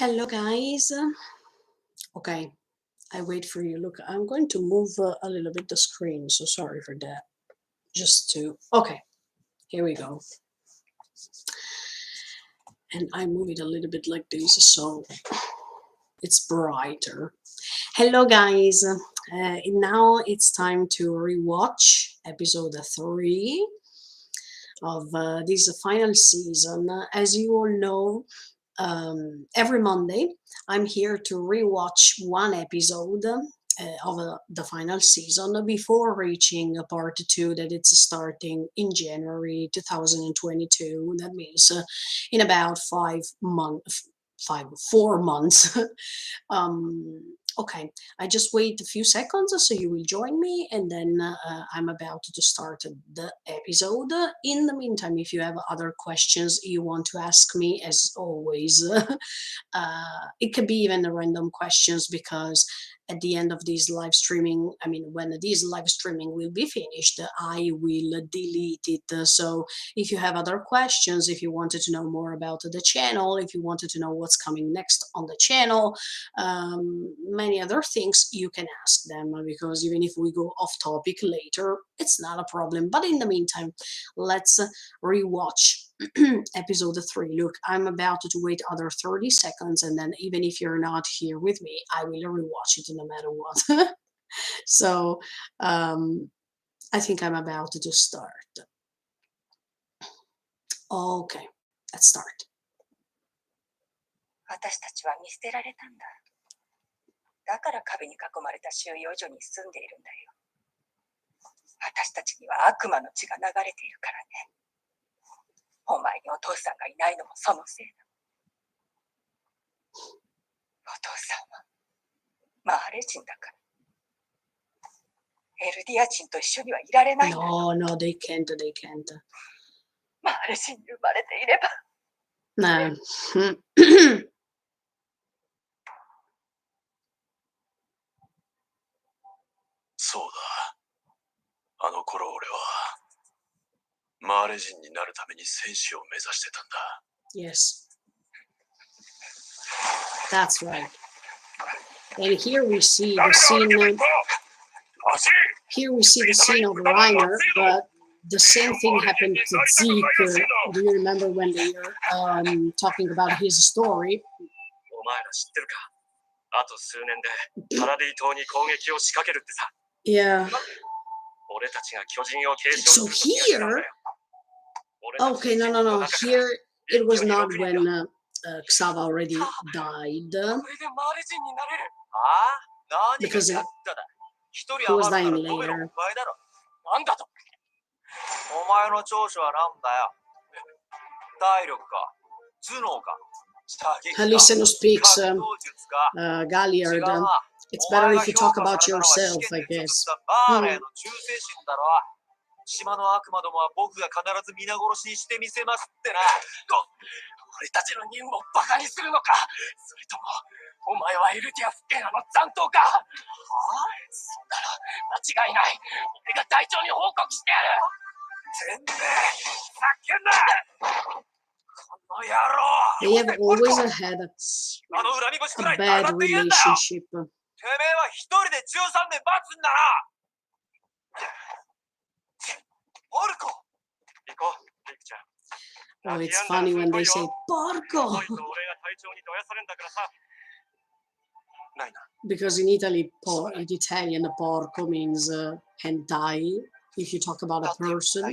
Hello, guys. Okay, I wait for you. Look, I'm going to move a little bit the screen, so sorry for that. Just to, okay, here we go. And I move it a little bit like this, so it's brighter. Hello, guys. Now it's time to rewatch episode 3 of this final season. As you all know, every Monday I'm here to rewatch one episode of the final season before reaching part 2 that it's starting in January 2022. That means in about 5 months, 4 months. Okay, I just wait a few seconds so you will join me, and then I'm about to start the episode. In the meantime, if you have other questions you want to ask me, as always, it could be even random questions, because at the end of this live streaming, I mean, when this live streaming will be finished, I will delete it. So if you have other questions, if you wanted to know more about the channel, if you wanted to know what's coming next on the channel, many other things, you can ask them, because even if we go off topic later, it's not a problem. But in the meantime, let's rewatch episode 3. Look, I'm about to wait other 30 seconds, and then even if you're not here with me, I will rewatch it no matter what. So I think I'm about to start. Okay, let's start. 私たちは見捨てられたんだ。だから壁に囲まれた収容所に住んでいるんだよ。私たちには悪魔の血が流れているからね。お前にお父さんがいないのもそのせいだ。お父さんはマーレ人だから。エルディア人と一緒にはいられないんだよ。No, they can't. マーレ人に生まれていれば。No. そうだ。あの頃俺はマーレ人になるために戦士を目指してたんだ。Yes. That's right. And here we see the scene. Here we see the scene of Reiner, but the same thing happened to Zeke. Do you remember when they were talking about his story? お前ら知ってるか？あと数年でパラディ島に攻撃を仕掛けるってさ。Yeah. 俺たちが巨人を継承 So here, okay, no. Here it was not when Xava already died, because he was dying later. なんだと？お前の長所はなんだよ。体力か、頭脳か。Listen speaks Galliard. It's better if you talk about yourself, I guess. 島の悪魔どもは僕が必ず皆殺しにしてみせますってな。俺たちの任務をバカにするのか、それともお前はエルティア・フッケナの残党か。はあ、そんなの間違いない。俺が隊長に報告してやる。てんべえ、叫んだ。 They have always had a bad relationship. てめえは一人で13年待つんだな。ポルコ、行こう、リクちゃん。 Oh, it's funny when they say porco. Because in Italy, in Italian, porco means hentai, if you talk about a person.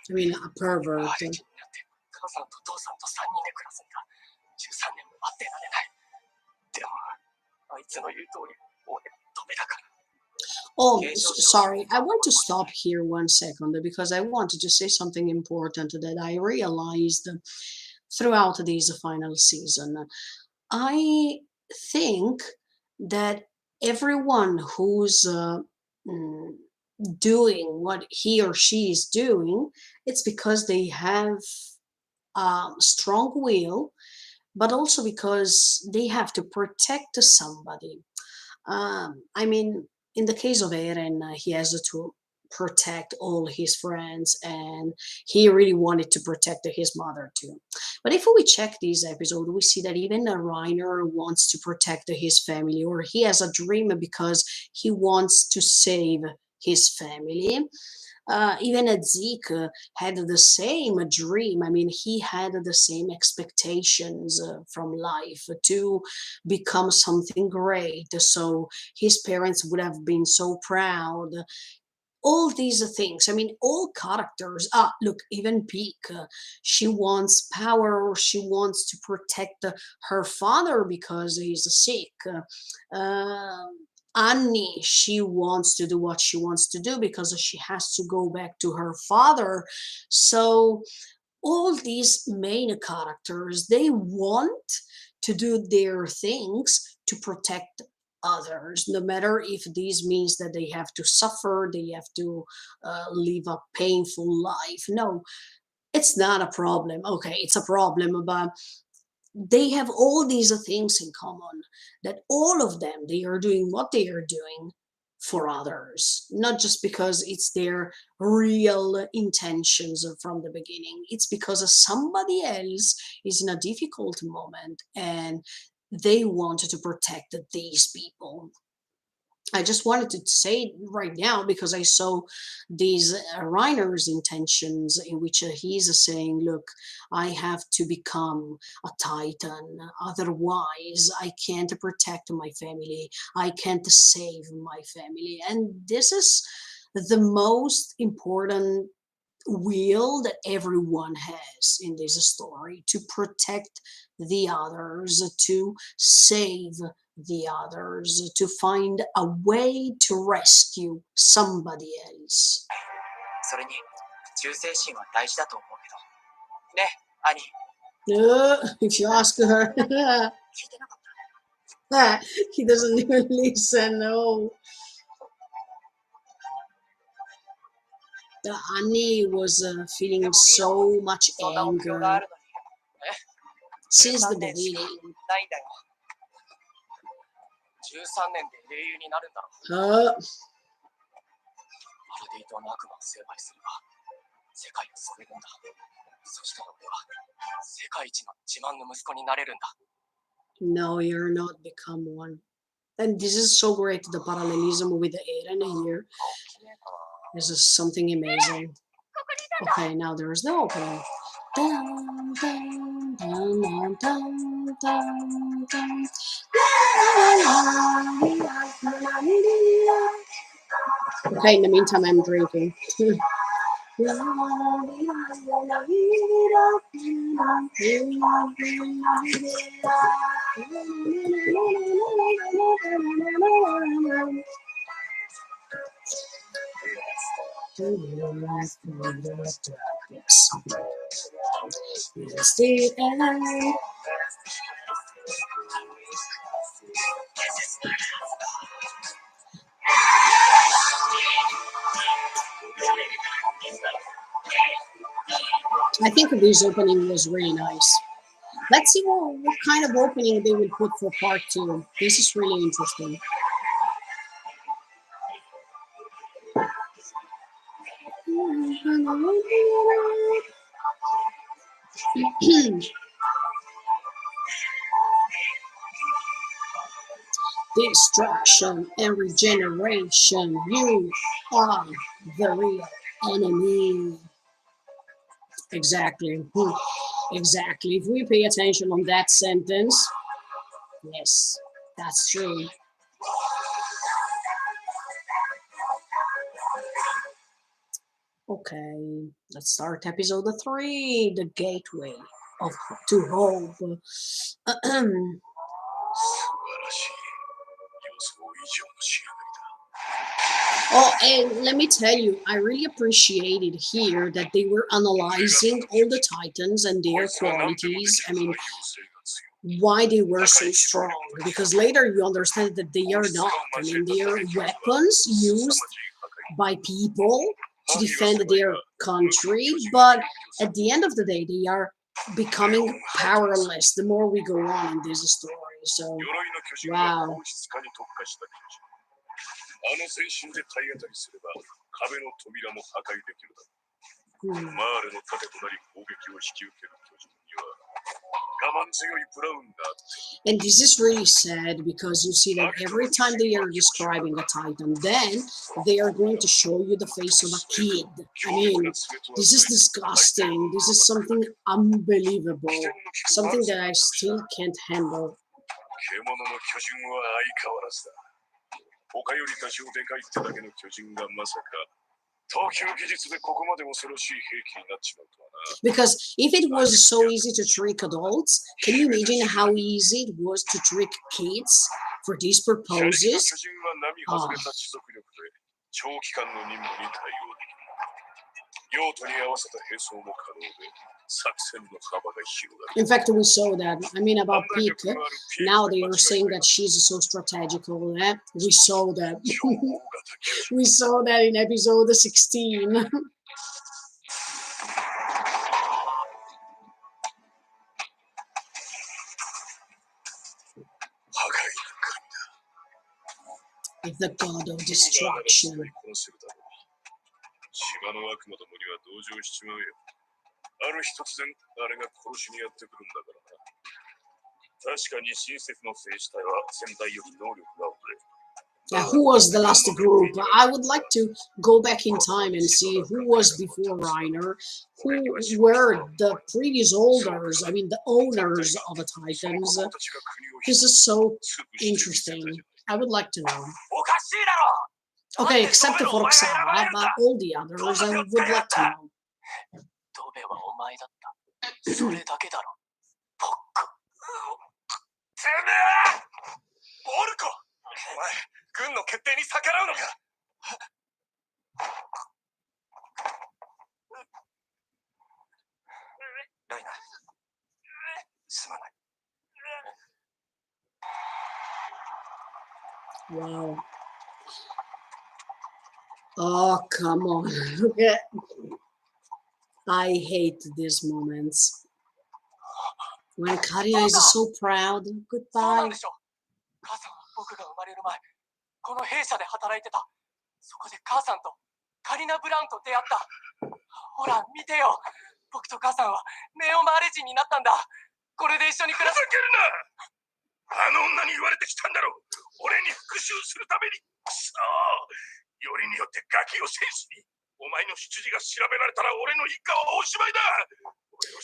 I mean, a pervert. Oh, sorry. I want to stop here 1 second, because I wanted to say something important that I realized throughout this final season. I think that everyone who's doing what he or she is doing, it's because they have strong will, but also because they have to protect somebody. I mean, in the case of Eren, he has to protect all his friends, and he really wanted to protect his mother too. But if we check this episode, we see that even a Reiner wants to protect his family, or he has a dream because he wants to save his family. Even Zeke had the same dream. I mean, he had the same expectations from life to become something great. So his parents would have been so proud. All these things. I mean, all characters. Ah, look, even Peak. She wants power, or she wants to protect her father because he's sick. Uh, Annie, she wants to do what she wants to do because she has to go back to her father. So all these main characters, they want to do their things to protect others, no matter if this means that they have to suffer, they have to live a painful life. No, it's not a problem. Okay, it's a problem, but they have all these things in common, that all of them, they are doing what they are doing for others, not just because it's their real intentions from the beginning. It's because somebody else is in a difficult moment and they wanted to protect these people. I just wanted to say it right now because I saw these Reiner's intentions, in which he's saying, look, I have to become a Titan. Otherwise, I can't protect my family. I can't save my family. And this is the most important will that everyone has in this story, to protect the others, to save the others, to find a way to rescue somebody else. それに忠誠心は大事だと思うけど。ね、兄。If you ask her, 聞いてなかった。 he doesn't even listen. No. Annie was feeling so much そんな目標があ anger るのに。え since the 13年しか beginning. ないんだよ。13年で英雄になるんだろう。パラディ島の悪魔を成敗すれば世界を救えるんだ。そしたら俺は世界一の自慢の息子になれるんだ。 No, you're not become one. And this is so great, the parallelism with Eren here. This is something amazing. Okay, now there's the opening. Dun, dun, dun, dun, dun, dun, dun. Okay, in the meantime, I'm drinking. It's the end. I think this opening was really nice. Let's see what kind of opening they will put for part 2. This is really interesting. Destruction and regeneration. You are the real enemy. Exactly. Exactly. If we pay attention on that sentence, yes, that's true. Okay, let's start episode 3, the gateway to hope. 素晴らしい。予想以上の仕上がりだ。 Oh, and let me tell you, I really appreciated here that they were analyzing all the Titans and their qualities. I mean, why they were so strong. Because later you understand that they are not. I mean, they are weapons used by people to defend their country. But at the end of the day, they are becoming powerless the more we go on in this story. So, wow. あの戦神で体当たりすれば壁の扉も破壊できるだろう。 Hmm. マーレの盾となり攻撃を引き受ける巨人には我慢強いブラウンがあって And this is really sad because you see that every time they are describing a Titan, then they are going to show you the face of a kid. I mean, this is disgusting. This is something unbelievable. Something that I still can't handle. 獣の巨人は相変わらずだ。他より多少でかいってだけの巨人がまさか投球技術でここまで恐ろしい兵器になっちまうとはな。 Because if it was so easy to trick adults, can you imagine how easy it was to trick kids for these 車力の巨 purposes? 人は並外れた持続力で長期間の任務に対応できる。用途に合わせた並走も可能で作戦の幅が広がる。 In fact, we saw that. I mean, about Peak, now they are saying that she's so strategical. We saw that. 超大型巨人 We saw that in episode 16. 破壊の神だ。 The god of 殺 destruction. せるだろう。島の悪魔どもには同情しちまうよ。ある日突然あれが殺しにやってくるんだからな。確かに親切の戦士隊は先代より能力が劣れる。 Who was the last group? I would like to go back in time and see who was before Reiner, who were the previous holders, I mean the owners of the その Titans. 子供たちが国を This is so 潰してみせた interesting. じゃない。 I would like to know. おかしいだろ。 Okay, except for Xara, but all the others I would like to know. ドベはお前だった。それだけだろ。ポック。てめえ！ボルコ！お前、軍の決定に逆らうのか。ライナー、すまない。 Wow. Oh, come on. Okay. I hate these moments. When Karina is so proud. そうなん Goodbye. でしょう。母さんは僕が生まれる前、この弊社で働いてた。そこで母さんとカリナ・ブラウンと出会った。ほら、見てよ。僕と母さんはネオマーレ人になったんだ。これで一緒に暮らす。ふざけるな！あの女に言われてきたんだろう。俺に復讐するために。くそー！よりによってガキを戦士に。お前の出自が調べられたら俺の一家はおしまいだ。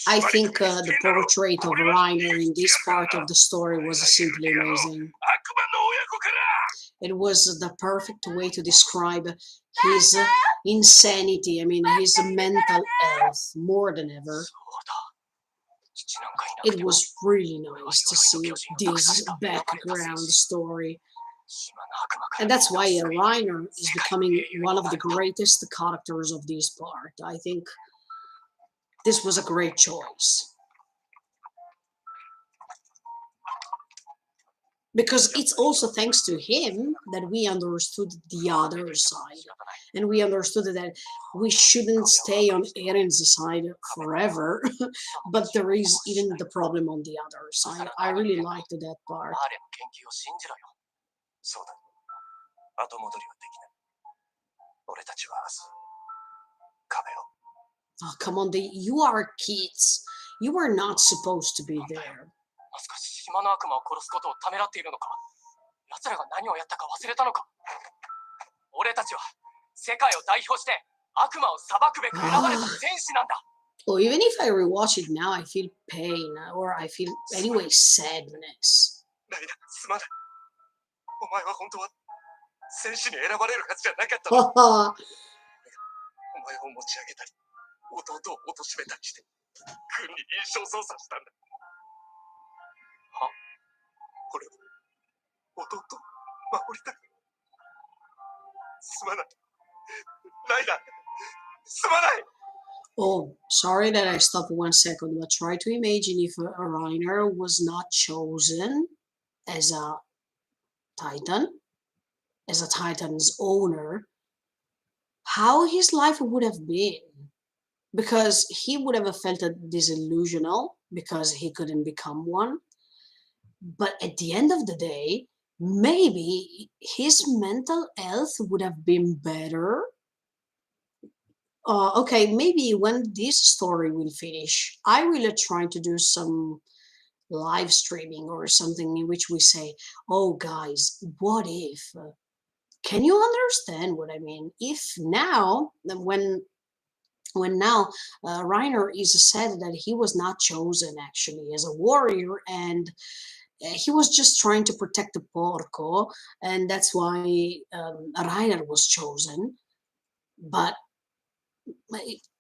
I think the portrait of Reiner in this part of the story was simply amazing. 悪魔の親子から。 It was the perfect way to describe his insanity. I mean, his mental health more than ever. そうだ。父なんかいなく It ても was really nice to see this background story. 島の悪魔から And that's why Reiner is becoming one of the greatest characters of this part. I think this was a great choice. Because it's also thanks to him that we understood the other side. And we understood that we shouldn't stay on Erin's side forever. But there is even the problem on the other side. I really liked that part. マーレの研究を信じろよ。そうだ。後戻りはできない。俺たちは明日、壁を。 Oh, come on, you are kids. You were not supposed to be there. まさか島の悪魔を殺すことをためらっているのか。奴らが何をやったか忘れたのか。俺たちは世界を代表して悪魔を裁くべく選ばれた戦士なんだ。 Well, even if I rewatch it now, I feel pain, or I feel, anyway, sadness. ライナー、すまない。お前は本当は戦士に選ばれるはずじゃなかったの。 Haha. お前を持ち上げたり、弟を貶めたりして、軍に印象操作したんだ。は？俺は弟を守りたい。すまない。ライナー、すまない。 Oh, sorry that I stopped 1 second, but try to imagine if Reiner was not chosen as a Titan, as a Titan's owner, how his life would have been. Because he would have felt disillusional because he couldn't become one. But at the end of the day, maybe his mental health would have been better Okay, maybe when this story will finish, I will try to do some live streaming or something in which we say, "Oh, guys, what if?" Can you understand what I mean? If now, when now Reiner is said that he was not chosen actually as a warrior, and he was just trying to protect the Porco, and that's why Reiner was chosen. But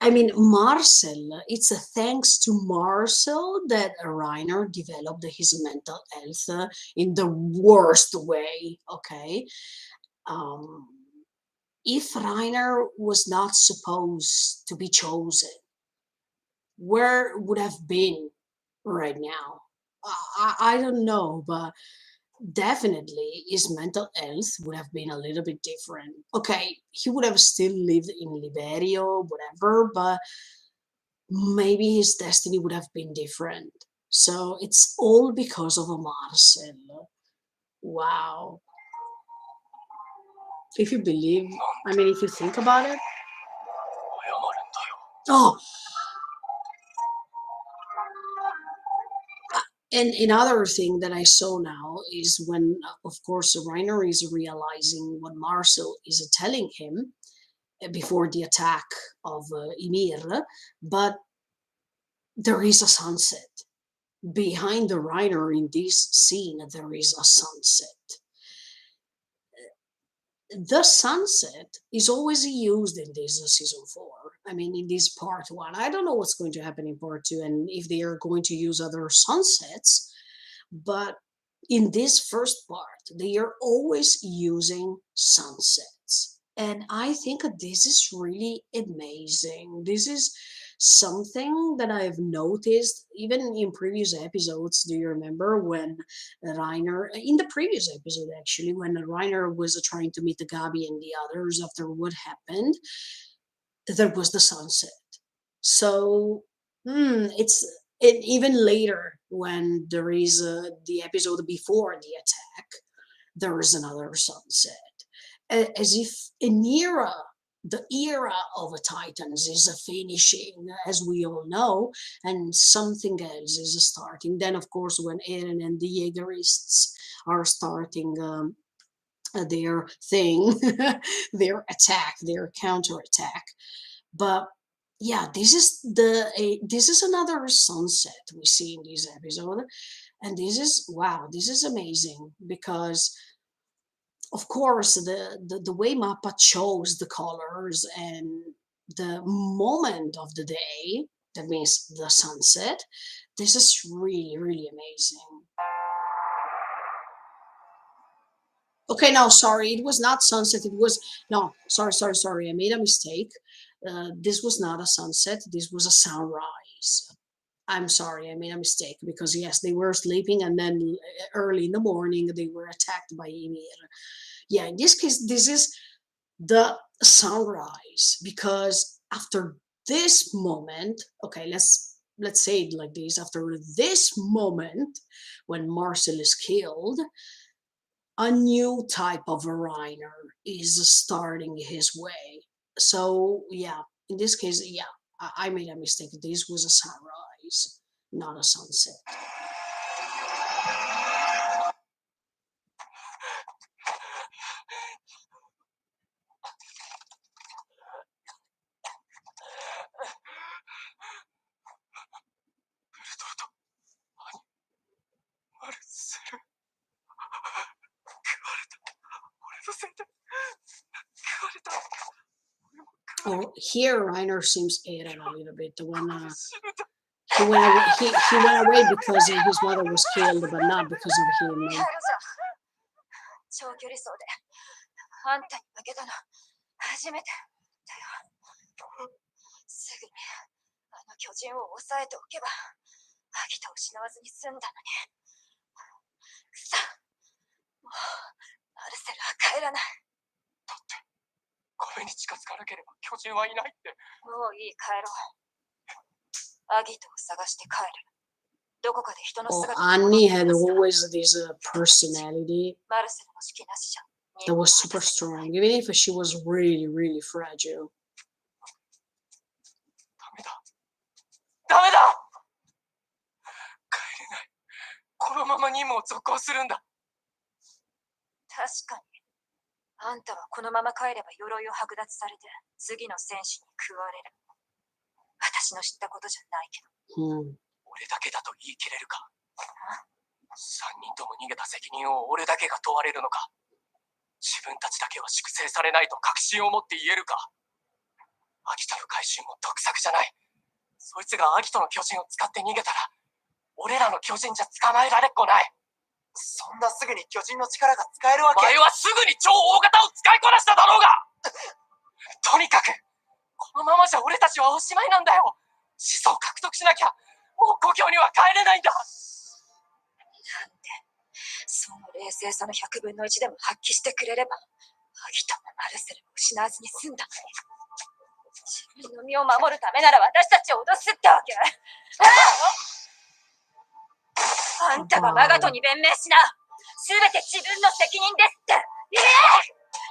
I mean, Marcel, it's a thanks to Marcel that Reiner developed his mental health in the worst way, okay? Um, if Reiner was not supposed to be chosen, where would have been right now? I don't know, but definitely his mental health would have been a little bit different. Okay, he would have still lived in Liberio, whatever, but maybe his destiny would have been different. So it's all because of a Marcel. Wow. If you believe, I mean, if you think about it. 謝るんだよ。Oh, and another thing that I saw now is when, of course, Reiner is realizing what Marcel is telling him before the attack of Ymir, but there is a sunset. Behind the Reiner in this scene, there is a sunset. The sunset is always used in this season 4. I mean, in this part 1. I don't know what's going to happen in part 2 and if they are going to use other sunsets, but in this first part, they are always using sunsets. And I think this is really amazing. This is something that I've noticed even in previous episodes. Do you remember when Reiner, in the previous episode actually, when Reiner was trying to meet Gabi and the others after what happened, there was the sunset. So it's and even later when there is the episode before the attack, there is another sunset, as if an era, the era of the Titans is finishing, as we all know, and something else is starting. Then, of course, when Eren and the Jaegerists are starting their thing, their attack, their counterattack. But yeah, this is another sunset we see in this episode, and this is wow, this is amazing because of course the way Mappa chose the colors and the moment of the day, that means the sunset, this is really amazing. Okay, no, sorry, it was not sunset. It was no, sorry. I made a mistake. This was not a sunset. This was a sunrise. I'm sorry, I made a mistake because yes, they were sleeping, and then early in the morning they were attacked by Ymir. Yeah, in this case, this is the sunrise because after this moment, okay, let's say it like this: after this moment, when Marcel is killed, a new type of a Reiner is starting his way. So yeah, in this case, yeah, I made a mistake. This was a sunrise, not a sunset. マルセル、食われた。俺のせいで食われた。俺も食われ Oh, here Reiner seems Eren a little bit when 死ぬんだ。he went away because his mother was killed, but not because of him. 長距離走であんたに負けたの初めてだよ。すぐにあの巨人を抑えておけばアギトを失わずに済んだのに。くそ、もうマルセルは帰らない。だって壁に近づかなければ巨人はいないって。もういい、帰ろう。アギトを探して帰る。どこかで人の Oh, 姿 Annie had always this personality マルセルの指揮なしじゃ that was super strong, even if she was really fragile. ダメだ。帰れない。このまま任務を続行するんだ。確かに。あんたはこのまま帰れば鎧を剥奪されて、次の戦士に食われる。私の知ったことじゃないけど。俺だけだと言い切れるか。3人とも逃げた責任を俺だけが問われるのか。自分たちだけは粛清されないと確信を持って言えるか。アギトの回収も得策じゃない。そいつがアギトの巨人を使って逃げたら、俺らの巨人じゃ捕まえられっこない。そんなすぐに巨人の力が使えるわけ。お前はすぐに超大型を使いこなしただろうが。とにかくこのままじゃ俺たちはおしまいなんだよ。始祖を獲得しなきゃもう故郷には帰れないんだ。なんで、その冷静さの100分の1でも発揮してくれれば、アギトもマルセルも失わずに済んだのに。自分の身を守るためなら私たちを脅すってわけ。あんたがマガトに弁明しな。すべて自分の責任ですって。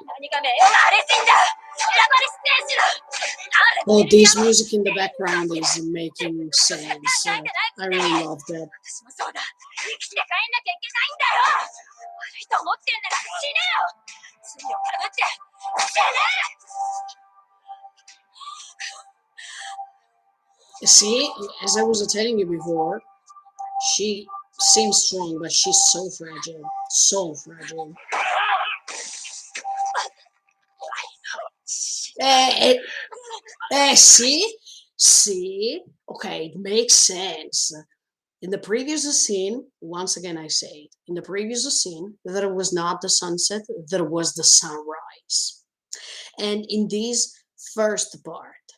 何が名誉があれしんだ。選ばれし天使だ。Oh, this music in the background is making sense. I really love that. 私もそうだ。生きて帰んなきゃいけないんだよ。悪いと思ってんなら死ねよ。罪をかぶって死ね。See, as I was telling you before, she seems strong, but she's so fragile. So fragile. See? Okay, it makes sense. In the previous scene, once again I say it, in the previous scene, there was not the sunset, there was the sunrise. And in this first part,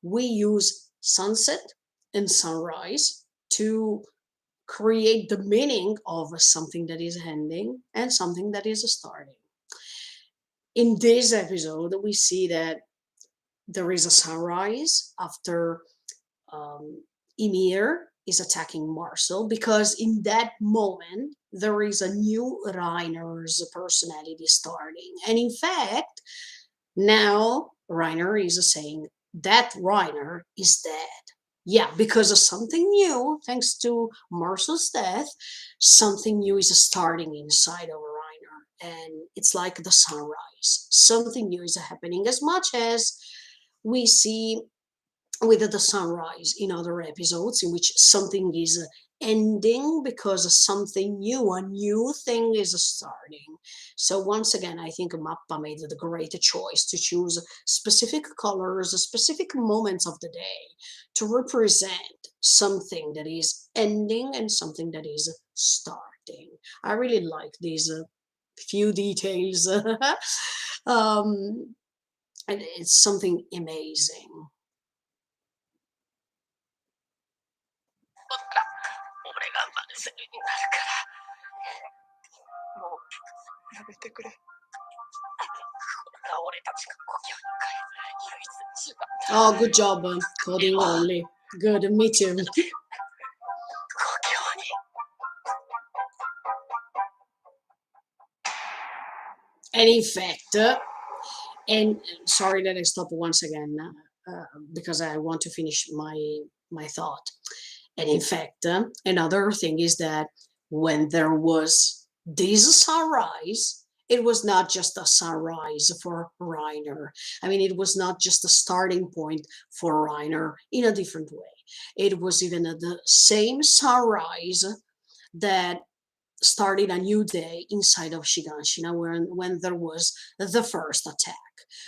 we use sunset and sunrise to create the meaning of something that is ending and something that is starting. In this episode, we see that there is a sunrise after Ymir is attacking Marcel, because in that moment there is a new Reiners personality starting. And in fact, now Reiner is saying that Reiner is dead. Yeah, because of something new, thanks to Marcel's death, something new is starting inside of Reiner. And it's like the sunrise. Something new is happening, as much as we see with the sunrise in other episodes in which something is ending because of something new, a new thing is starting. So once again, I think Mappa made the great choice to choose specific colors, specific moments of the day to represent something that is ending and something that is starting. I really like these few details. And it's something amazing. 俺がマルセルになるから。もうやめてくれ。これが俺たちが故郷に帰る唯一一番だ。 Oh, good job, coding only. Good, me too. 故郷に。And in fact, and sorry that I stopped once again, because I want to finish my thought. And in fact, another thing is that when there was this sunrise, it was not just a sunrise for Reiner. I mean, it was not just a starting point for Reiner in a different way. It was even the same sunrise that started a new day inside of Shiganshina when there was the first attack.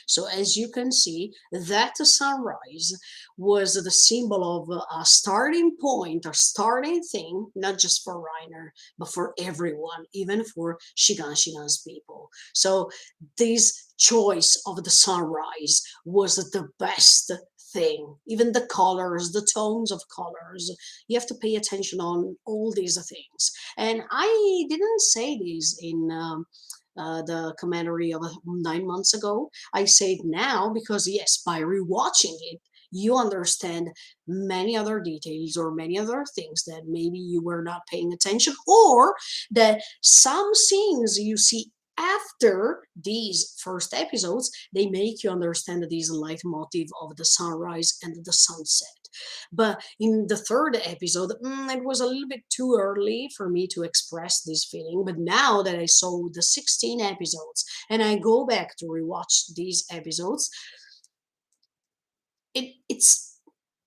So as you can see, that sunrise was the symbol of a starting point, a starting thing, not just for Reiner, but for everyone, even for Shiganshina's people. So this choice of the sunrise was the best thing. Even the colors, the tones of colors, you have to pay attention on all these things. And I didn't say this in the commentary of 9 months ago. I say it now because, yes, by rewatching it, you understand many other details or many other things that maybe you were not paying attention, or that some scenes you see after these first episodes, they make you understand this leitmotif of the sunrise and the sunset. But in the third episode, it was a little bit too early for me to express this feeling. But now that I saw the 16 episodes and I go back to rewatch these episodes, it's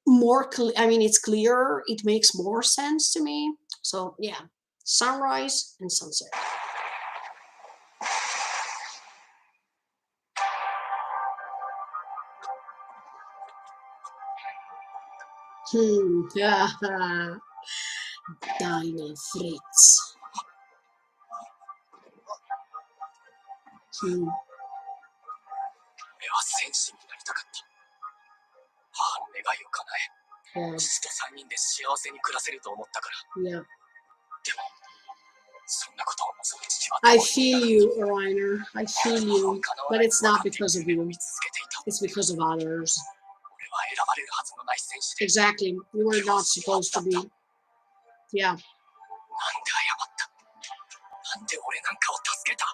more I mean, it's clearer, it makes more sense to me. So yeah, sunrise and sunset. Yeah. Deine Fritz. 俺は戦士になりたかった。母の願いを叶え、 Yeah. 父と3人で幸せに暮らせると思ったから。 Yeah. でも、そんなことを望む父は I どこにいた feel you, Reiner. I feel you. But it's not because of 夢を you. 見続けていた。 It's because of others. 俺は選ばれるはずのない戦士で。 Exactly. You were not supposed to be. Yeah. なんで謝った？なんで俺なんかを助けた？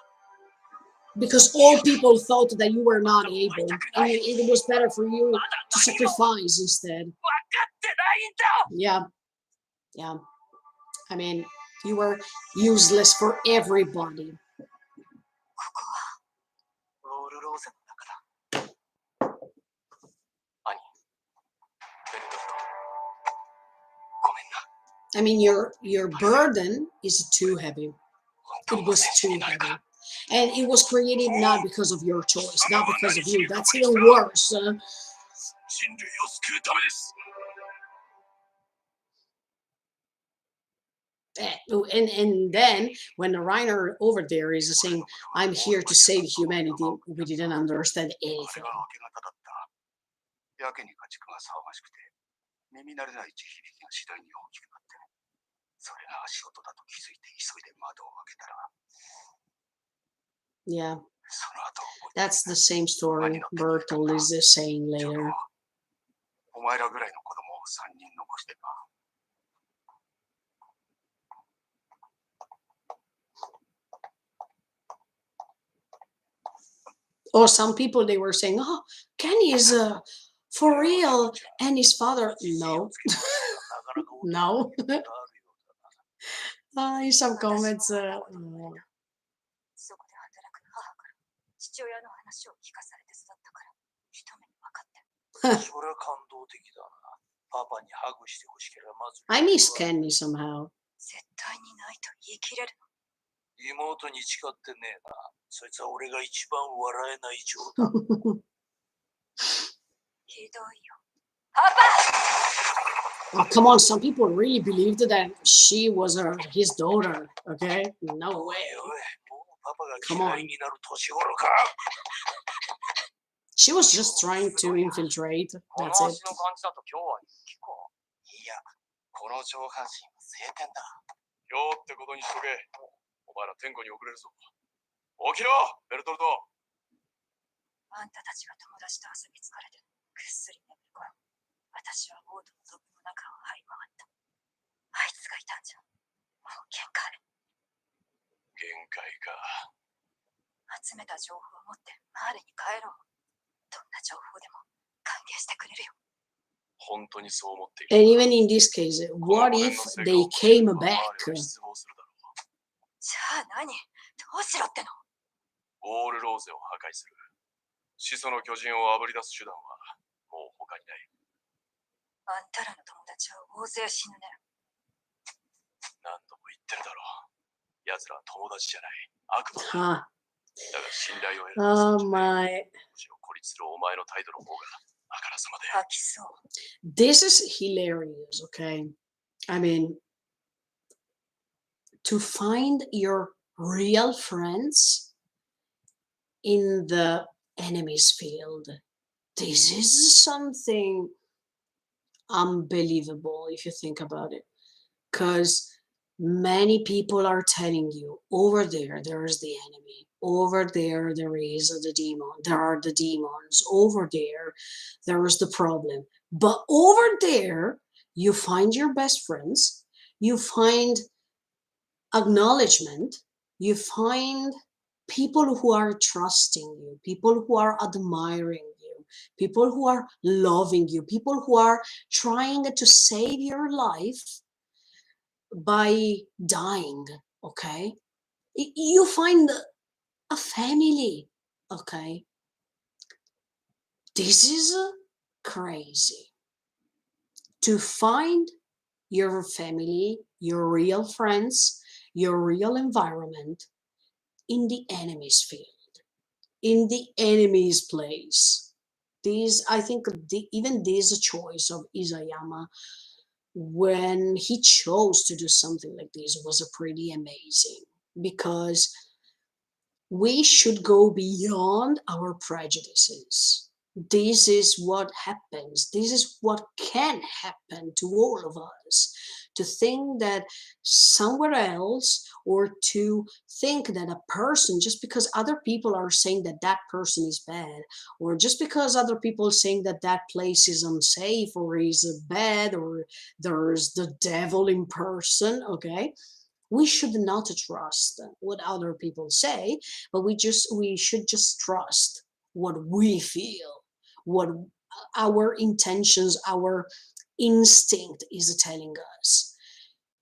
Because all people thought that you were not able. And it was better for you to sacrifice instead. 分かってないんだ！ Yeah. Yeah. I mean, you were useless for everybody. ウォールローゼの中だ。兄、ベルトルト、ごめんな。 I mean, your burden is too heavy. 本当 It の was 戦士 too になるか heavy. ら。 And it was created not because of your choice, not because of you. That's even worse. 人類を救うためです。 And then when the Reiner over there is saying, I'm here to save humanity, we didn't understand あれ anything. が明け方だった。やけに家畜が騒がしくて、耳慣れない地響きが次第に大きくなって、それが足音だと気づいて急いで窓を開けたら、 Yeah, その後、 that's the same story Bertold is saying ちょうど later. お前らぐらいの子供を3人残してな。 Or some people, they were saying, oh, Kenny is for real. And his father, no. No. In some comments, そこで働く母から父親の話を聞かされて育ったから一目に分かって。それは感動的だな。パパにハグしてほしければまず。 I miss Kenny somehow. 絶対にないと言い切れるの。妹に誓ってねえな。そいつは俺が一番笑えない冗談。ひどいよ。パパ！ Oh, come on, some people really believed that she was his daughter, okay? No way. おい、もうパパが Come 嫌 on. いになる年頃か。 She was just trying to infiltrate. この That's 足 it. の感じだと今日は日記か。いや、この上半身は晴天だ。今日ってことにしとけ。お前ら天候に遅れるぞ。起きろ、ベルトルト。あんたたちが友達と遊び疲れてぐっすり眠る頃、私はボートのドブの中を這い回った。あいつがいたんじゃ。もう限界。限界か。集めた情報を持ってマーレに帰ろう。どんな情報でも歓迎してくれるよ。本当にそう思ってい And る。 even in this case, what if they came back? 失望するだろう。じゃあ何？どうしろっての？ウォールローゼを破壊する。始祖の巨人をあぶり出す手段はもう他にない。あんたらの友達は大勢死ぬね。何度も言ってるだろう。奴らは友達じゃない。悪魔だ。 Huh. だが信頼を得る Oh my. むしろ孤立するお前の態度の方があからさまで。吐きそう。This is hilarious, okay? I mean, to find your real friends in the enemy's field. This is something unbelievable if you think about it. Because many people are telling you, over there is the enemy. Over there is the demon. There are the demons. Over there is the problem. But over there, you find your best friends. You find acknowledgement. You find people who are trusting you, people who are admiring you. people who are loving you, people who are trying to save your life by dying, okay? You find a family, okay? This is crazy. To find your family, your real friends, your real environment in the enemy's field, in the enemy's place. I think, even this choice of Isayama, when he chose to do something like this, was a pretty amazing, because we should go beyond our prejudices. This is what happens. This is what can happen to all of us. To think that somewhere else, or to think that a person, just because other people are saying that that person is bad, or just because other people are saying that that place is unsafe, or is bad, or there's the devil in person, okay? We should not trust what other people say, but we should just trust what we feel, what our intentions, our instinct is telling us.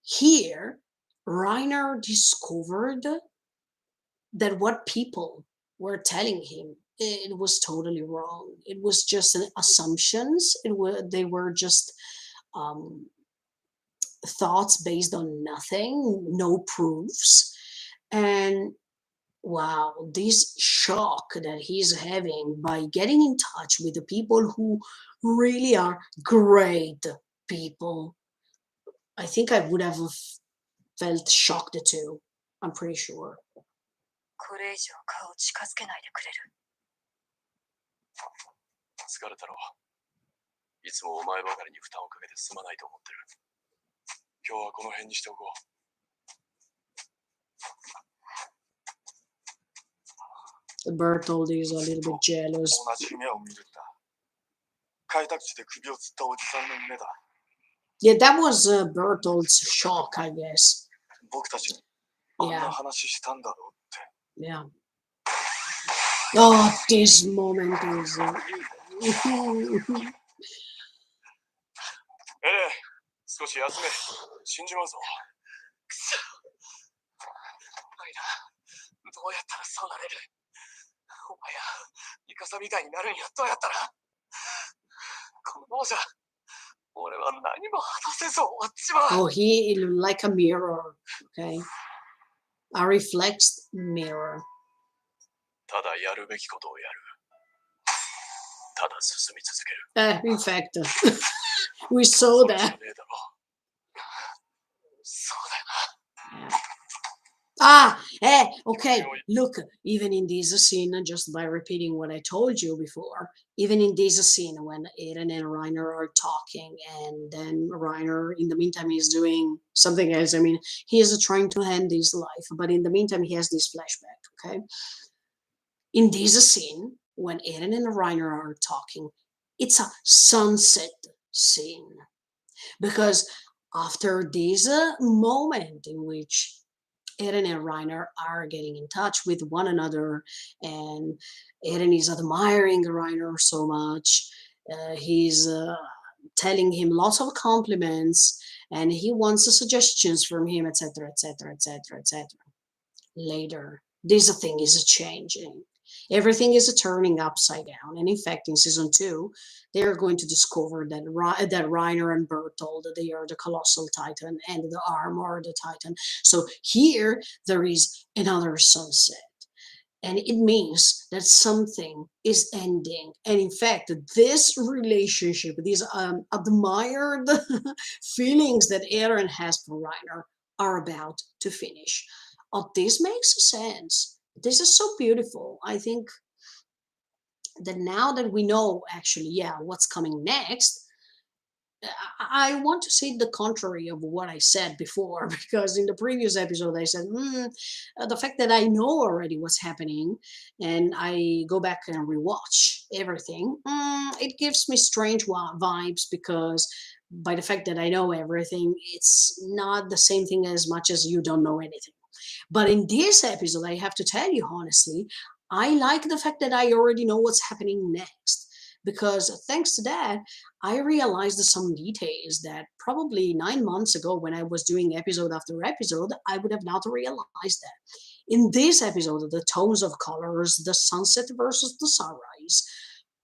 Here, Reiner discovered that what people were telling him, it was totally wrong. It was just assumptions. They were just um, thoughts based on nothing, no proofs. And wow, this shock that he's having by getting in touch with the people who really are great people, I think I would have felt shocked too. I'm pretty sure. これ以上顔を近づけないでくれる。疲れたろ。いつもお前ばかりに負担をかけてすまないと思ってる。今日はこの辺にしておこう。Bertold is a little bit jealous. 同じ夢を見るんだ。開拓地で首を吊ったおじさんの夢だ。Yeah, that was Bertold's shock, I guess. 僕たちにあんな話したんだろうって。Yeah. Oh, this moment is. 少し休め。死んじまうぞ。くそ。マイラ、どうやったらそうなれる？お前や、ミカサみたいになるにはどうやったら？このままじゃ、俺は何も果たせず終わっちまう。Oh, he like a mirror, okay? A reflex mirror. ただやるべきことをやる。ただ進み続ける。In fact, we saw that. そうだよな。Okay, look, even in this scene, just by repeating what I told you before, even in this scene when Erin and Reiner are talking, and then Reiner, in the meantime, is doing something else. I mean, he is trying to end his life, but in the meantime, he has this flashback, okay? In this scene, when Erin and Reiner are talking, it's a sunset scene. Because after this moment in which Erin and Reiner are getting in touch with one another, and Erin is admiring Reiner so much. He's telling him lots of compliments, and he wants suggestions from him, etc., etc., etc., etc. Later, this thing is changing. Everything is turning upside down, and in fact, in season 2, they are going to discover that Reiner and Bertold, they are the colossal titan, and the armor, the titan. So here there is another sunset, and it means that something is ending. And in fact, this relationship, these admired feelings that Erin has for Reiner, are about to finish. Oh, this makes sense. This is so beautiful. I think that now that we know actually, what's coming next, I want to say the contrary of what I said before, because in the previous episode I said, the fact that I know already what's happening and I go back and rewatch everything, it gives me strange vibes, because by the fact that I know everything, it's not the same thing as much as you don't know anything. But in this episode, I have to tell you honestly, I like the fact that I already know what's happening next, because thanks to that, I realized some details that probably 9 months ago, when I was doing episode after episode, I would have not realized that. In this episode, the tones of colors, the sunset versus the sunrise,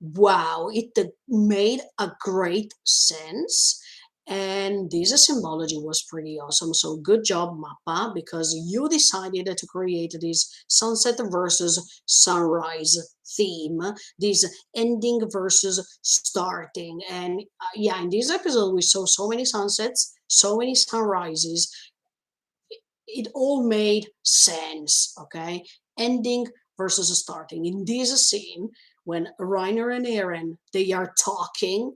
wow, it made a great sense. And this symbology was pretty awesome. So good job, Mappa, because you decided to create this sunset versus sunrise theme, this ending versus starting. And yeah, in this episode, we saw so many sunsets, so many sunrises. It all made sense, okay? Ending versus starting. In this scene, when Reiner and Erin, they are talking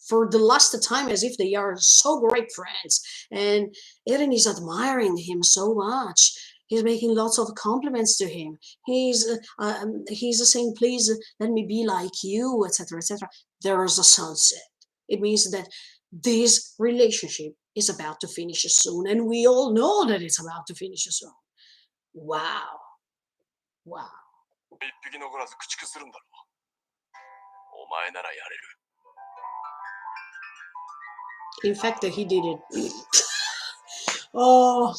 for the last time as if they are so great friends, and Erin is admiring him so much. He's making lots of compliments to him. He's saying, "Please let me be like you," etc., etc. There's a sunset. It means that this relationship is about to finish soon, and we all know that it's about to finish soon. Wow, wow. 一匹残らず駆逐するんだろう。お前ならやれる。In fact, he did it. Oh,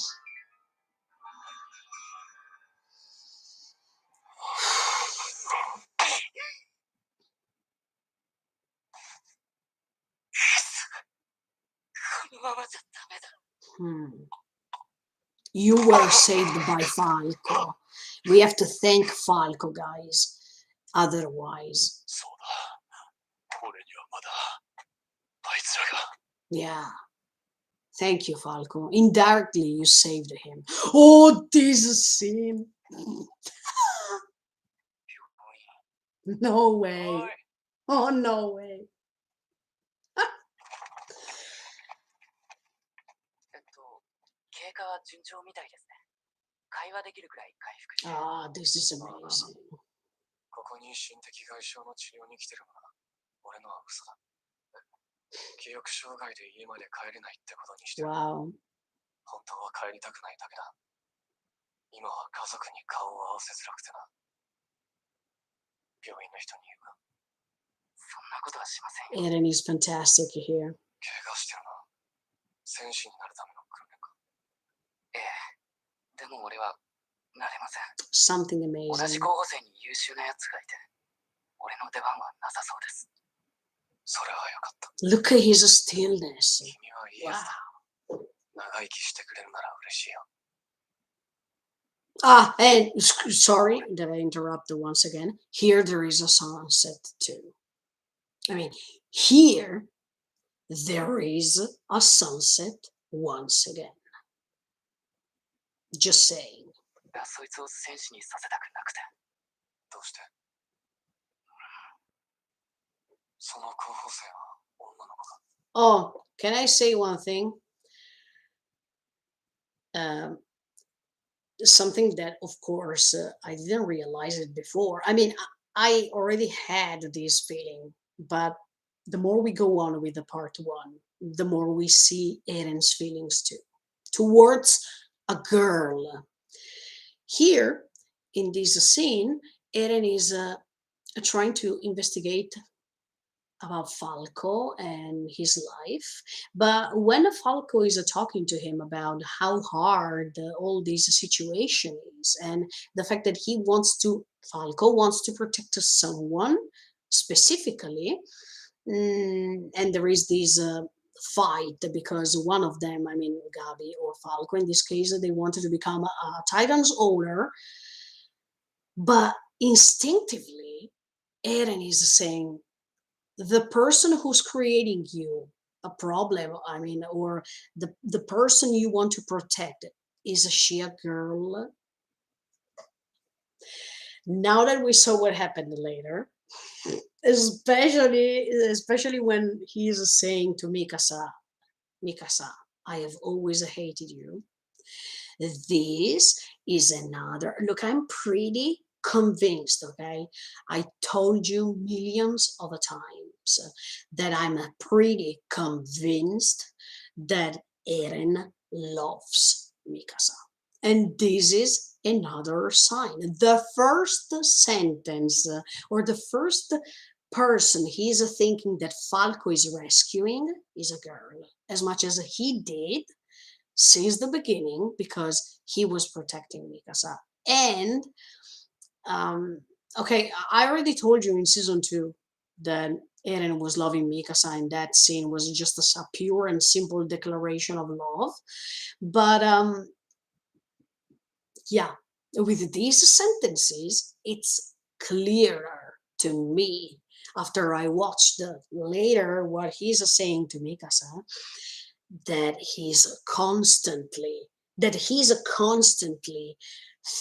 このままじゃダメだ。 hmm. You were saved by Falco. We have to thank Falco, guys. Otherwise, そうだ。俺にはまだあいつらが。 yeah. Thank you, Falco. Indirectly, you saved him. Oh, this scene. No way. おい。 Oh, no way. 経過は順調みたいですね。会話できるくらい回復して。 Ah, this is amazing. ここに心的外傷の治療に来てるのが俺のは嘘だ。記憶障害で家まで帰れないってことにしてる。 Wow. 本当は帰りたくないだけだ。今は家族に顔を合わせづらくてな。病院の人に言うが。そんなことはしませんよ。 Eren is fantastic here. 怪我してるな。戦士になるための訓練か。ええ。でも俺はなれません。 Something 同じ amazing. 候補生に優秀なやつがいて、俺の出番はなさそうです。それはよかった。 Look at his stillness. 君はいいやつだ。長生きしてくれるなら嬉しいよ。 Ah, and sorry that I interrupted once again. Here there is a sunset too. I mean, here there is a sunset once again. Just saying. そいつを戦士にさせたくなくて。どうして？その候補生は女の子か。 Oh, can I say one thing? Um, something that, of course, I didn't realize it before. I mean, I already had this feeling, but the more we go on with the part one, the more we see Eren's feelings too, towards a girl. Here, in this scene, Eren is trying to investigate about Falco and his life. But when Falco is talking to him about how hard all this situation is, and the fact that Falco wants to protect someone specifically, and there is this fight because one of them, I mean, Gabi or Falco in this case, they wanted to become a Titan's owner, but instinctively, Eren is saying, the person who's creating you a problem, I mean, or the person you want to protect, is she a girl? Now that we saw what happened later, especially when he is saying to Mikasa, I have always hated you. This is another look. I'm pretty convinced, okay? I told you millions of times that I'm pretty convinced that Eren loves Mikasa. And this is another sign. The first sentence or the first person he's thinking that Falco is rescuing is a girl, as much as he did since the beginning because he was protecting Mikasa. And um, okay, I already told you in season 2 that Eren was loving Mikasa, and that scene was just a pure and simple declaration of love. But yeah, with these sentences, it's clearer to me after I watched later what he's saying to Mikasa that he's constantly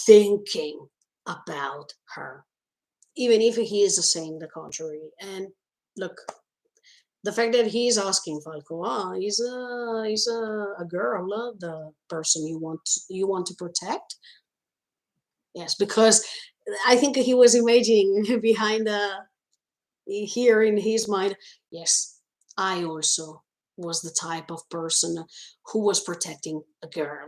thinking about her, even if he is saying the contrary. And look, the fact that he's asking Falco, he's a girl, the person you want to protect. Yes, because I think he was imagining behind here in his mind. Yes, I also was the type of person who was protecting a girl.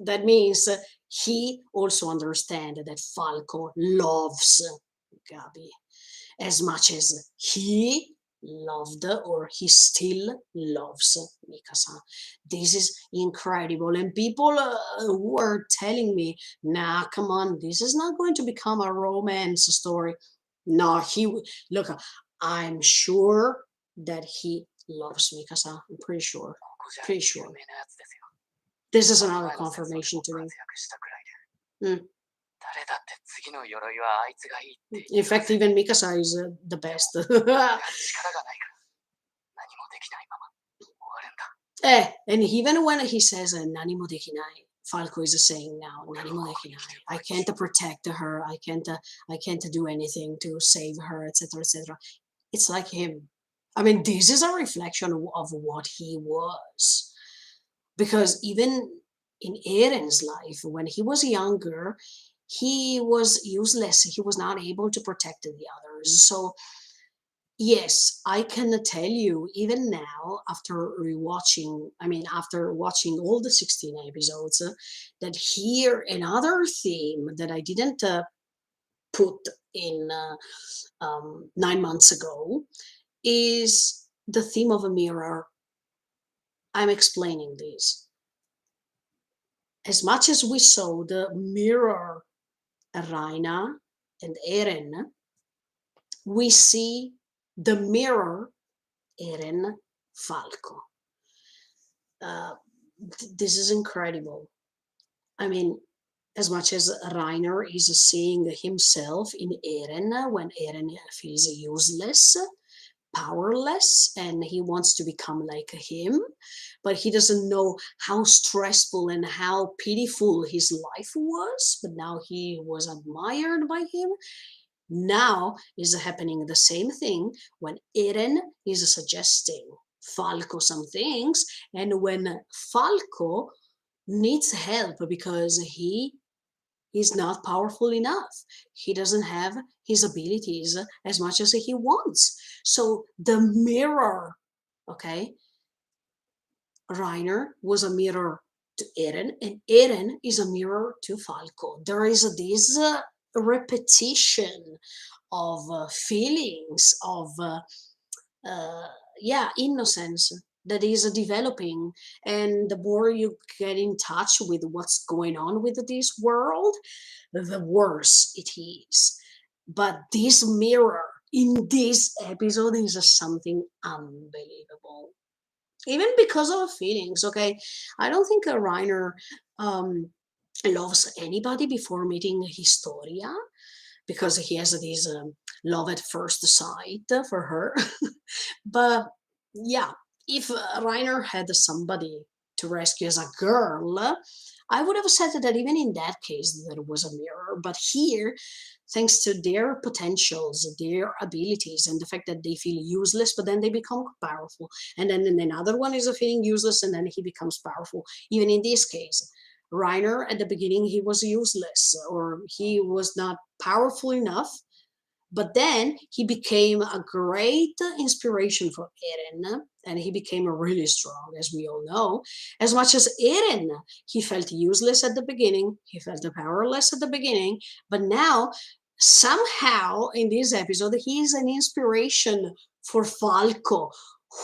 That means he also understand that Falco loves Gabi as much as he loved or he still loves Mikasa. This is incredible. And people who are telling me, nah, come on, this is not going to become a romance story. No, look, I'm sure that he loves Mikasa. I'm pretty sure. Pretty sure. This is another confirmation to me. Mm. In fact, even Mikasa is the best. And even when he says "nani mo dekinai," Falco is saying now "nani mo dekinai." I can't protect her. I can't do anything to save her, etc., etc. It's like him. I mean, this is a reflection of what he was, because even in Eren's life, when he was younger, he was useless. He was not able to protect the others. So yes, I can tell you, even now, after watching all the 16 episodes, that here another theme that I didn't put in 9 months ago is the theme of a mirror. I'm explaining this. As much as we saw the mirror Reiner and Erin, we see the mirror Eren Falco. This is incredible. I mean, as much as Reiner is seeing himself in Eren when Eren feels useless, powerless, and he wants to become like him, but he doesn't know how stressful and how pitiful his life was, but now he was admired by him. Now is happening the same thing when Eren is suggesting Falco some things, and when Falco needs help because he is not powerful enough. He doesn't have his abilities as much as he wants. So the mirror, okay, Reiner was a mirror to Eren, and Eren is a mirror to Falco. There is this repetition of feelings of innocence that is developing, and the more you get in touch with what's going on with this world, the worse it is. But this mirror in this episode is something unbelievable, even because of feelings. Okay, I don't think Reiner loves anybody before meeting Historia, because he has this love at first sight for her. But yeah, if Reiner had somebody to rescue as a girl, I would have said that even in that case there was a mirror. But here, thanks to their potentials, their abilities, and the fact that they feel useless, but then they become powerful. And then another one is feeling useless, and then he becomes powerful. Even in this case, Reiner at the beginning, he was useless, or he was not powerful enough, but then he became a great inspiration for Eren, and he became really strong, as we all know. As much as Eren, he felt useless at the beginning, he felt powerless at the beginning, but now somehow in this episode he is an inspiration for Falco,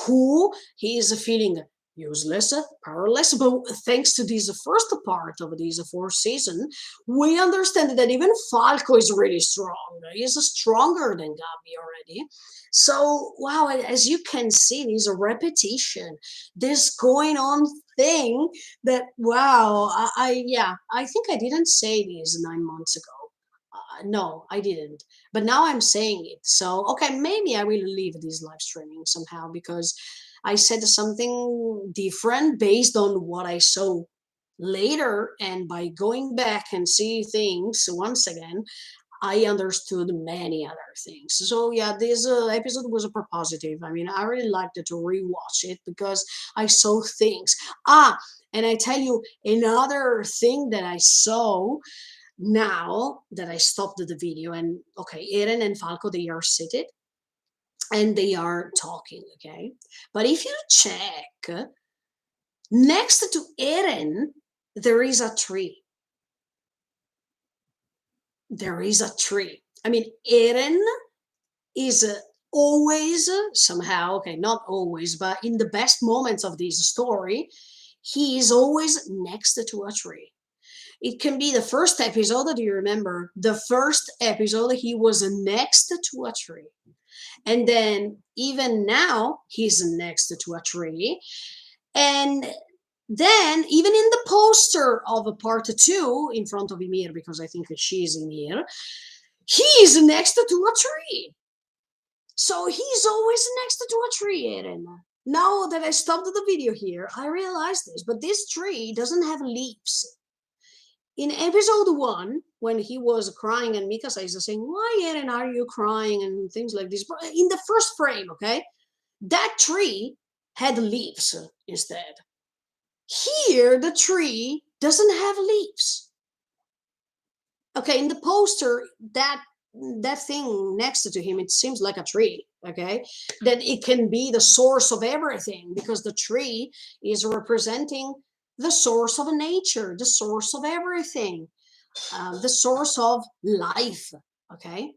who he is feeling useless, powerless. But thanks to this first part of this fourth season, we understand that even Falco is really strong. He's stronger than Gabi already. So wow, as you can see, there's a repetition, this going on thing that wow, I think I didn't say this 9 months ago. No, I didn't. But now I'm saying it. So, okay, maybe I will leave this live streaming somehow because I said something different based on what I saw later. And by going back and see things once again, I understood many other things. So, yeah, this episode was a positive. I mean, I really liked it to rewatch it because I saw things. And I tell you another thing that I saw now that I stopped the video. And okay, Eren and Falco, they are seated and they are talking, okay? But if you check, next to Eren, there is a tree. There is a tree. I mean, Eren is always somehow, okay, not always, but in the best moments of this story, he is always next to a tree. It can be the first episode. Do you remember the first episode? He was next to a tree, and then even now he's next to a tree, and then even in the poster of part 2 in front of Ymir, because I think she's Ymir, he's next to a tree. So he's always next to a tree, Eren. Now that I stopped the video here, I realized this, but this tree doesn't have leaves. In episode 1, when he was crying and Mikasa is saying, why, Eren, are you crying, and things like this, in the first frame, okay, that tree had leaves instead. Here, the tree doesn't have leaves. Okay, in the poster, that thing next to him, it seems like a tree, okay? Then it can be the source of everything, because the tree is representing the source of nature, the source of everything, the source of life, okay?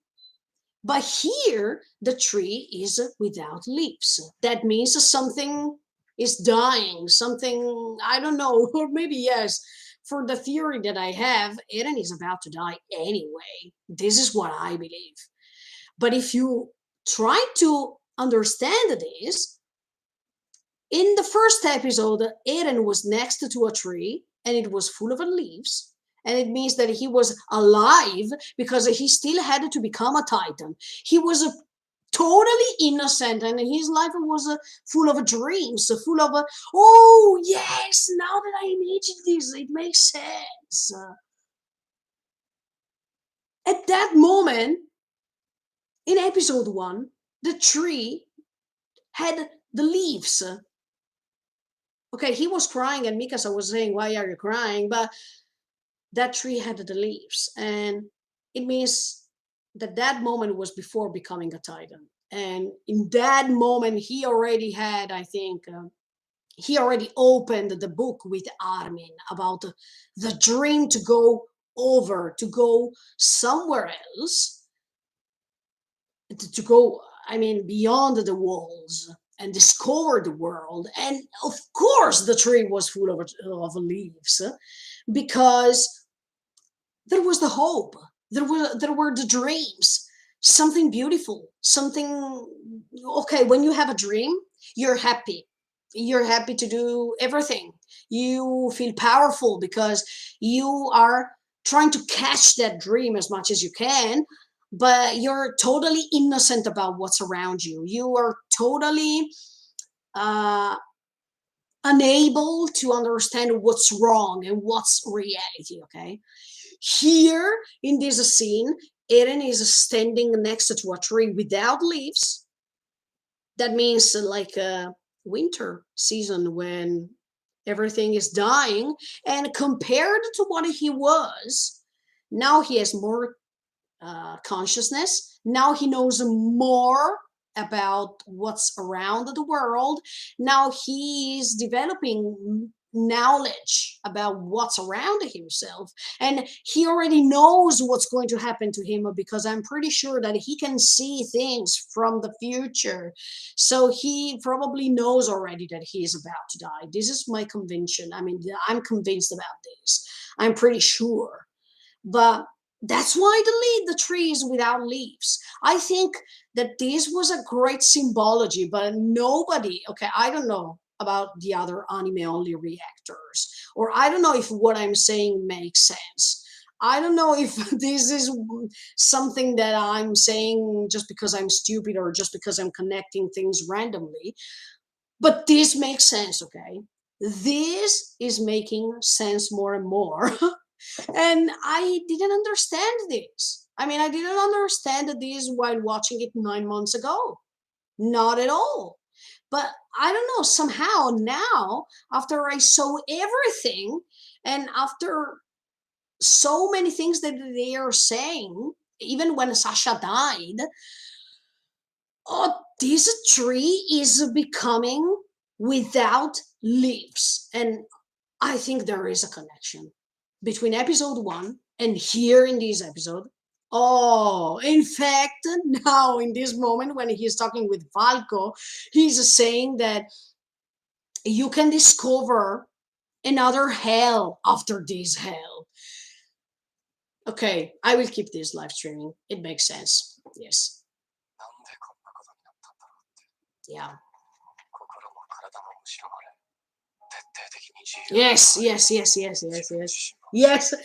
But here, the tree is without leaves. That means something is dying, something, I don't know, or maybe yes, for the theory that I have, Eren is about to die anyway. This is what I believe. But if you try to understand this, in the first episode, Eren was next to a tree and it was full of leaves. And it means that he was alive because he still had to become a Titan. He was totally innocent and his life was full of dreams, full of, oh yes, now that I imagine this, it makes sense. At that moment, in episode 1, the tree had the leaves. Okay, he was crying and Mikasa was saying, why are you crying? But that tree had the leaves, and it means that that moment was before becoming a Titan. And in that moment, he already had, I think, he already opened the book with Armin about the dream to go over, to go somewhere else, to go, I mean, beyond the walls and discover the world. And of course, the tree was full of leaves because there was the hope. There were the dreams, something beautiful, something. Okay, when you have a dream, you're happy. You're happy to do everything. You feel powerful because you are trying to catch that dream as much as you can, but you're totally innocent about what's around you. You are totally uh, unable to understand what's wrong and what's reality, okay? Here in this scene, Eren is standing next to a tree without leaves. That means like a winter season when everything is dying. And compared to what he was, now he has more consciousness. Now he knows more about what's around the world. Now he's developing knowledge about what's around himself, and he already knows what's going to happen to him, because I'm pretty sure that he can see things from the future. So he probably knows already that he is about to die. This is my conviction. I mean, I'm convinced about this. I'm pretty sure. But that's why the tree is without leaves. I think that this was a great symbology, but nobody, okay, I don't know about the other anime only reactors, or I don't know if what I'm saying makes sense. I don't know if this is something that I'm saying just because I'm stupid or just because I'm connecting things randomly, but this makes sense, okay? This is making sense more and more. And I didn't understand this. I mean, I didn't understand this while watching it 9 months ago. Not at all. But I don't know, somehow now, after I saw everything, and after so many things that they are saying, even when Sasha died, oh, this tree is becoming without leaves. And I think there is a connection between episode 1 and here in this episode. Oh, in fact, now in this moment when he's talking with Falco, he's saying that you can discover another hell after this hell. Okay, I will keep this live streaming. It makes sense. Yes. なんでこんなことになったんだろうって Yeah. 心も体も失われ徹底的に自由 Yes, yes, yes, yes, yes, yes. Yes.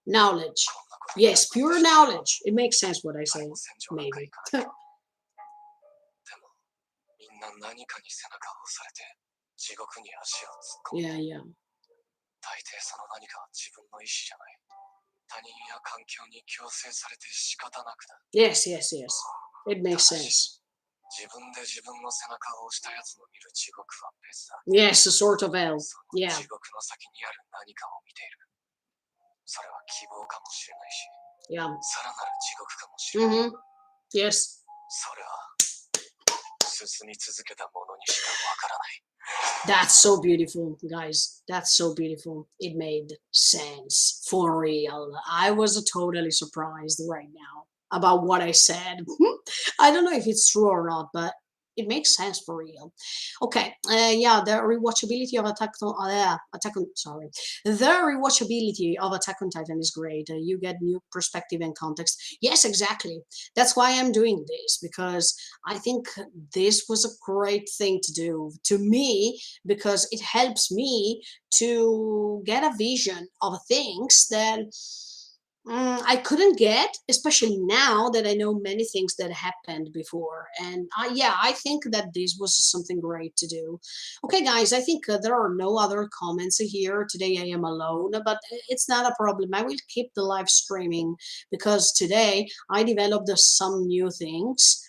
Knowledge. Yes, pure knowledge. It makes sense what I say. Maybe. でもみんな何かに背中を押されて地獄に足を突っ込む Yeah, yeah. 大抵その何かは自分の意志じゃない他人や環境に強制されて仕方なくだ Yes, yes, yes. It makes sense. 自分で自分の背中を押したやつの見る地獄は別だ Yes, a sort of hell. その Yeah. 地獄の先にある何かを見ているそれは希望かもしれないし Yeah. さらなる地獄かもしれない Mm-hmm. Yes. それは進み続けた者にしかわからない That's so beautiful, guys. That's so beautiful. It made sense for real. I was totally surprised right now about what I said. I don't know if it's true or not, but it makes sense for real. Okay, yeah, the rewatchability of sorry, the rewatchability of Attack on Titan is great. You get new perspective and context. Yes, exactly. That's why I'm doing this, because I think this was a great thing to do to me, because it helps me to get a vision of things that I couldn't get, especially now that I know many things that happened before. And yeah, I think that this was something great to do. Okay, guys, I think there are no other comments here. Today I am alone, but it's not a problem. I will keep the live streaming, because today I developed some new things.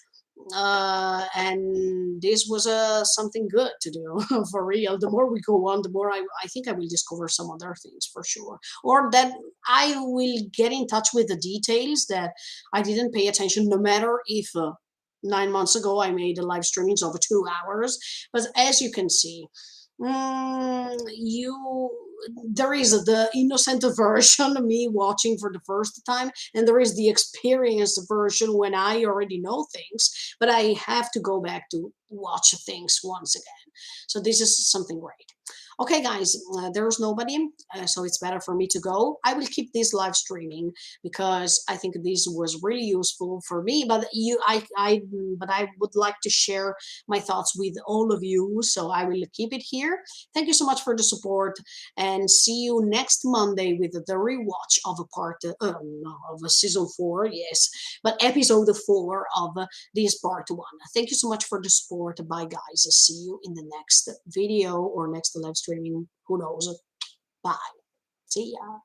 And this was something good to do for real. The more we go on, the more I think I will discover some other things for sure, or that I will get in touch with the details that I didn't pay attention, no matter if 9 months ago I made a live streamings over 2 hours. But as you can see, you there is the innocent version of me watching for the first time, and there is the experienced version when I already know things, but I have to go back to watch things once again. So this is something great. Okay, guys, there's nobody, so it's better for me to go. I will keep this live streaming, because I think this was really useful for me. But but I would like to share my thoughts with all of you, so I will keep it here. Thank you so much for the support, and see you next Monday with the rewatch of a part no, of a season 4. Yes, but episode 4 of this part 1. Thank you so much for the support. Bye, guys. See you in the next video or next live streaming. Who knows? Bye. See ya.